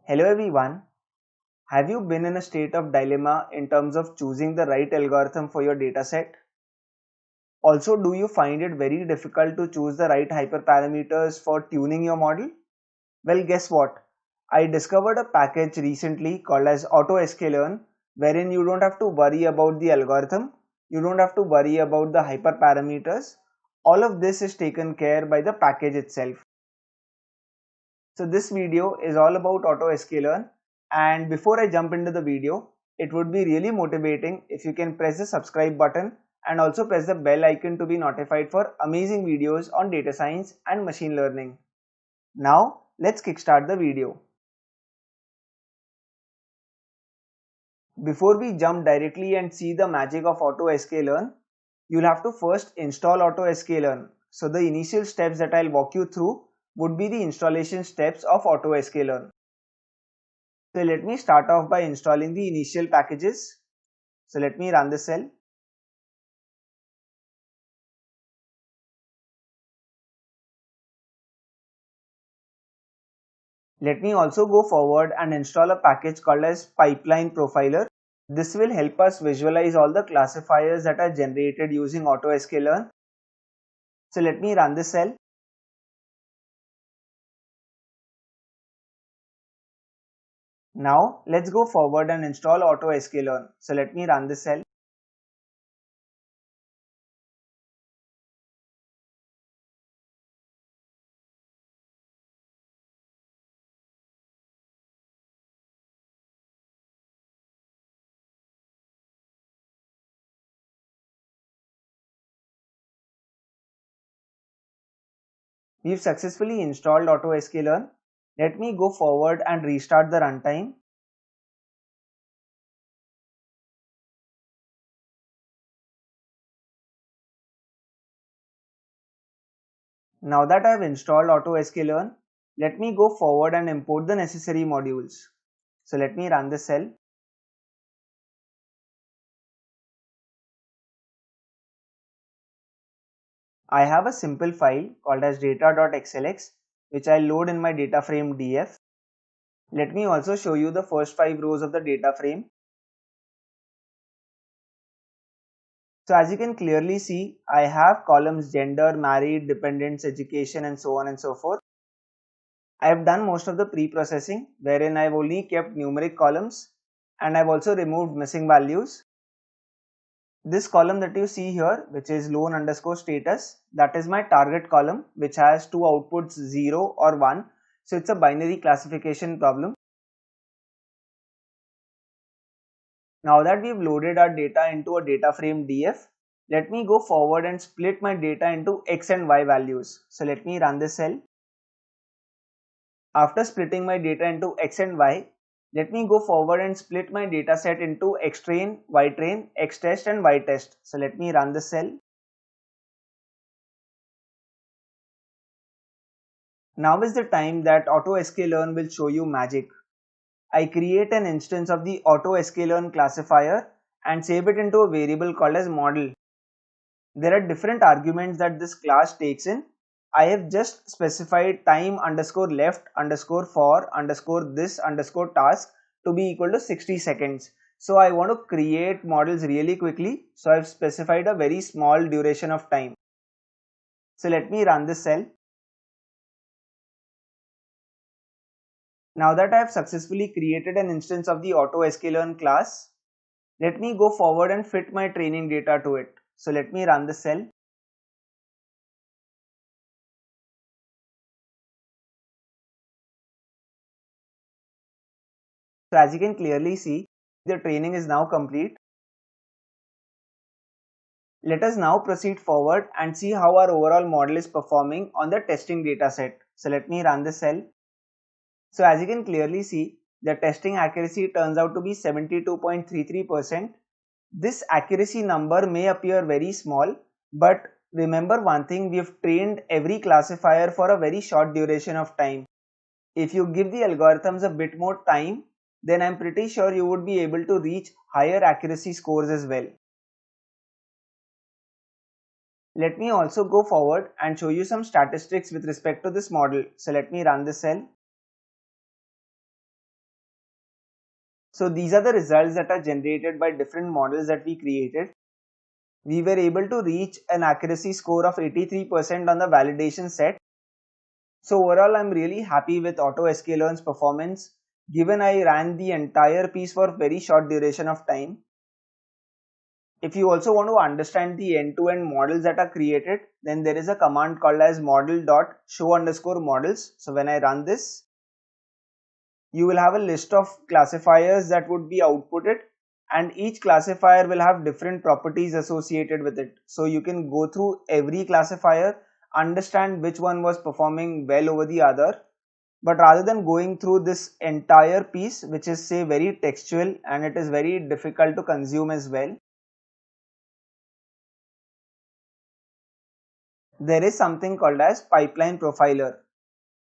Hello everyone. Have you been in a state of dilemma in terms of choosing the right algorithm for your dataset? Also, do you find it very difficult to choose the right hyperparameters for tuning your model? Well, guess what? I discovered a package recently called as AutoSKlearn, wherein you don't have to worry about the algorithm, you don't have to worry about the hyperparameters. All of this is taken care by the package itself. So this video is all about AutoSKlearn, and before I jump into the video, it would be really motivating if you can press the subscribe button and also press the bell icon to be notified for amazing videos on data science and machine learning. Now let's kickstart the video. Before we jump directly and see the magic of AutoSKlearn, you'll have to first install AutoSKlearn. So the initial steps that I'll walk you through would be the installation steps of AutoSKlearn. So let me start off by installing the initial packages. So let me run the cell. Let me also go forward and install a package called as Pipeline Profiler. This will help us visualize all the classifiers that are generated using AutoSKlearn. So let me run the cell. Now let's go forward and install AutoSKlearn. So let me run the cell. We've successfully installed AutoSKlearn. Let me go forward and restart the runtime. Now that I have installed AutoSKlearn, let me go forward and import the necessary modules. So let me run the cell. I have a simple file called as data.xlx which I load in my data frame df. Let me also show you the first 5 rows of the data frame. So as you can clearly see, I have columns gender, married, dependents, education and so on and so forth. I have done most of the pre-processing wherein I have only kept numeric columns and I have also removed missing values. This column that you see here, which is loan underscore status, that is my target column which has two outputs 0 or 1. So it's a binary classification problem. Now that we've loaded our data into a data frame df, let me go forward and split my data into x and y values. So let me run this cell. After splitting my data into x and y, let me go forward and split my data set into xtrain, ytrain, xtest and ytest. So let me run the cell. Now is the time that AutoSKlearn will show you magic. I create an instance of the AutoSKlearn classifier and save it into a variable called as model. There are different arguments that this class takes in. I have just specified time underscore left underscore for underscore this underscore task to be equal to 60 seconds. So I want to create models really quickly. So I've specified a very small duration of time. So let me run this cell. Now that I have successfully created an instance of the AutoSKlearn class, let me go forward and fit my training data to it. So let me run the cell. So as you can clearly see, the training is now complete. Let us now proceed forward and see how our overall model is performing on the testing dataset. So let me run the cell. So as you can clearly see, the testing accuracy turns out to be 72.33%. This accuracy number may appear very small, but remember one thing, we have trained every classifier for a very short duration of time. If you give the algorithms a bit more time, then I'm pretty sure you would be able to reach higher accuracy scores as well. Let me also go forward and show you some statistics with respect to this model. So let me run the cell. So these are the results that are generated by different models that we created. We were able to reach an accuracy score of 83% on the validation set. So overall, I'm really happy with AutoSKLearn's performance, given I ran the entire piece for a very short duration of time. If you also want to understand the end-to-end models that are created, then there is a command called as model.show_models. So when I run this, you will have a list of classifiers that would be outputted, and each classifier will have different properties associated with it. So you can go through every classifier, understand which one was performing well over the other. But rather than going through this entire piece, which is say very textual and it is very difficult to consume as well, there is something called as pipeline profiler.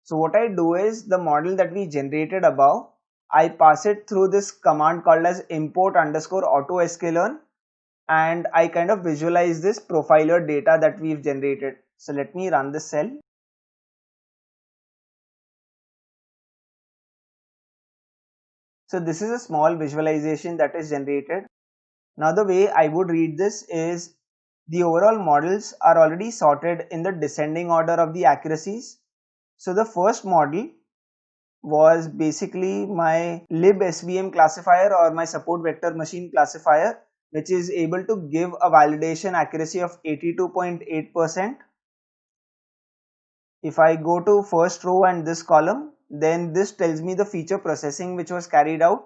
So what I do is the model that we generated above, I pass it through this command called as import_AutoSKLearn, and I kind of visualize this profiler data that we've generated. So let me run this cell. So this is a small visualization that is generated. Now the way I would read this is the overall models are already sorted in the descending order of the accuracies. So the first model was basically my libsvm classifier or my support vector machine classifier, which is able to give a validation accuracy of 82.8%. If I go to first row and this column, then this tells me the feature processing which was carried out.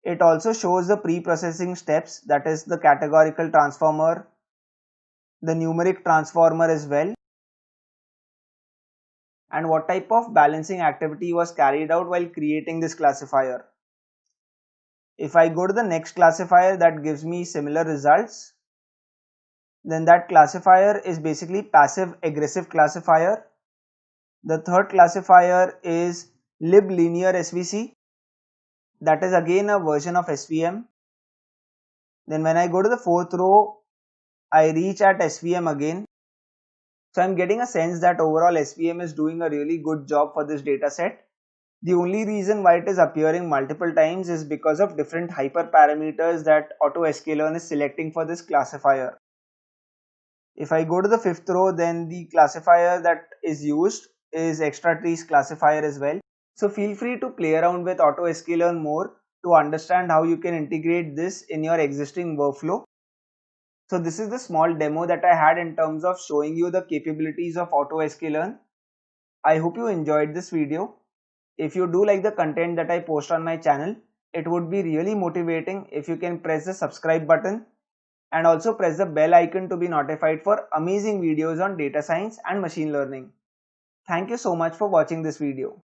It also shows the pre-processing steps, that is the categorical transformer, the numeric transformer as well, and what type of balancing activity was carried out while creating this classifier. If I go to the next classifier that gives me similar results, then that classifier is basically passive aggressive classifier. The third classifier is liblinear SVC, that is again a version of SVM. Then when I go to the fourth row, I reach at SVM again. So I'm getting a sense that overall SVM is doing a really good job for this dataset. The only reason why it is appearing multiple times is because of different hyperparameters that AutoSKLearn is selecting for this classifier. If I go to the fifth row, then the classifier that is used is extra trees classifier as well. So feel free to play around with AutoSKLearn more to understand how you can integrate this in your existing workflow. So this is the small demo that I had in terms of showing you the capabilities of AutoSKLearn. I hope you enjoyed this video. If you do like the content that I post on my channel, it would be really motivating if you can press the subscribe button and also press the bell icon to be notified for amazing videos on data science and machine learning. Thank you so much for watching this video.